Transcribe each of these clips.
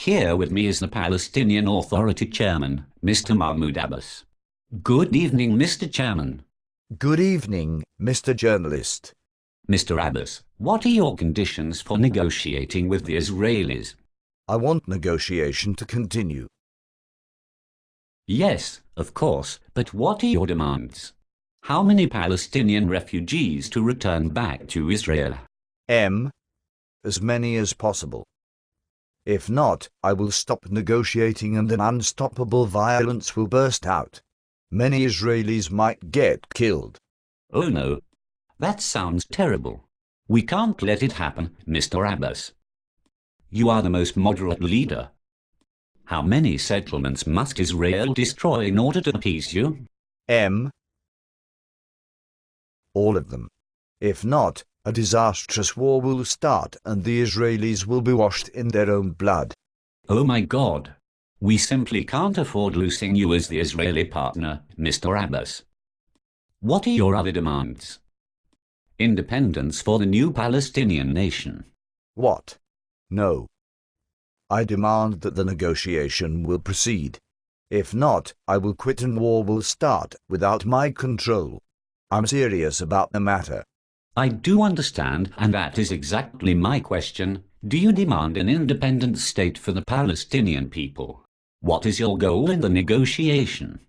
Here with me is the Palestinian Authority Chairman, Mr. Mahmoud Abbas. Good evening, Mr. Chairman. Good evening, Mr. Journalist. Mr. Abbas, what are your conditions for negotiating with the Israelis? I want negotiation to continue. Yes, of course, but what are your demands? How many Palestinian refugees to return back to Israel? As many as possible. If not, I will stop negotiating and an unstoppable violence will burst out. Many Israelis might get killed. Oh no, that sounds terrible. We can't let it happen, Mr. Abbas. You are the most moderate leader. How many settlements must Israel destroy in order to appease you? All of them. If not, a disastrous war will start and the Israelis will be washed in their own blood. Oh my God! We simply can't afford losing you as the Israeli partner, Mr. Abbas. What are your other demands? Independence for the new Palestinian nation. What? No. I demand that the negotiation will proceed. If not, I will quit and war will start without my control. I'm serious about the matter. I do understand, and that is exactly my question. Do you demand an independent state for the Palestinian people? What is your goal in the negotiation?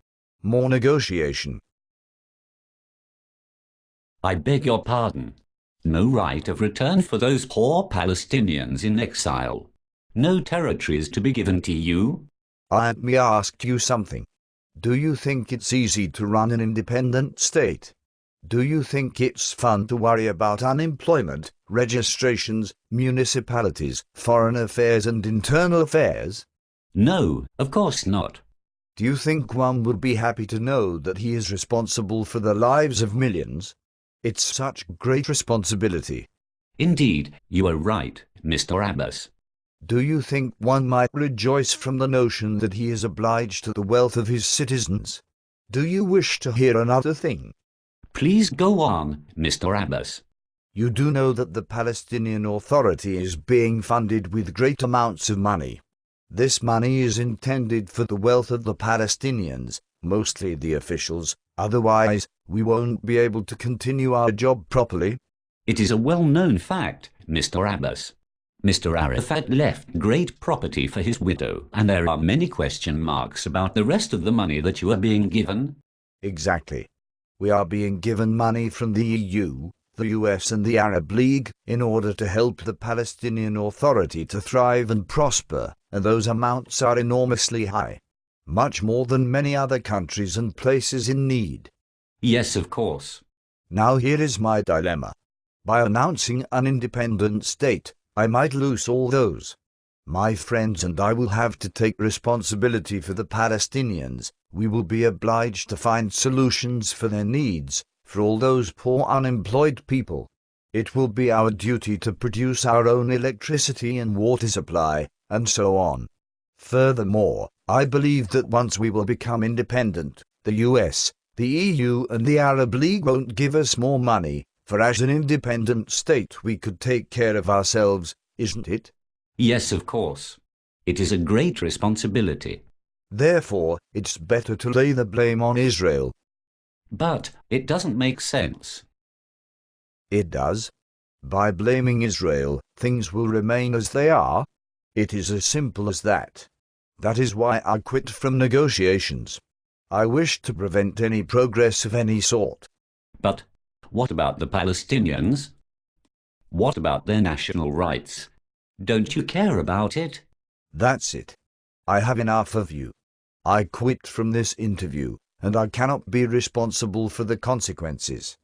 More negotiation. I beg your pardon. No right of return for those poor Palestinians in exile. No territories to be given to you. Let me ask you something. Do you think it's easy to run an independent state? Do you think it's fun to worry about unemployment, registrations, municipalities, foreign affairs and internal affairs? No, of course not. Do you think one would be happy to know that he is responsible for the lives of millions? It's such great responsibility. Indeed, you are right, Mr. Abbas. Do you think one might rejoice from the notion that he is obliged to the wealth of his citizens? Do you wish to hear another thing? Please go on, Mr. Abbas. You do know that the Palestinian Authority is being funded with great amounts of money. This money is intended for the wealth of the Palestinians, mostly the officials, otherwise we won't be able to continue our job properly. It is a well-known fact, Mr. Abbas. Mr. Arafat left great property for his widow, and there are many question marks about the rest of the money that you are being given. Exactly. We are being given money from the EU, the US and the Arab League in order to help the Palestinian Authority to thrive and prosper, and those amounts are enormously high. Much more than many other countries and places in need. Yes, of course. Now here is my dilemma. By announcing an independent state, I might lose all those. My friends and I will have to take responsibility for the Palestinians. We will be obliged to find solutions for their needs, for all those poor unemployed people. It will be our duty to produce our own electricity and water supply, and so on. Furthermore, I believe that once we will become independent, the US, the EU and the Arab League won't give us more money, for as an independent state we could take care of ourselves, isn't it? Yes, of course. It is a great responsibility. Therefore, it's better to lay the blame on Israel. But it doesn't make sense. It does. By blaming Israel, things will remain as they are. It is as simple as that. That is why I quit from negotiations. I wish to prevent any progress of any sort. But what about the Palestinians? What about their national rights? Don't you care about it? That's it. I have enough of you. I quit from this interview, and I cannot be responsible for the consequences.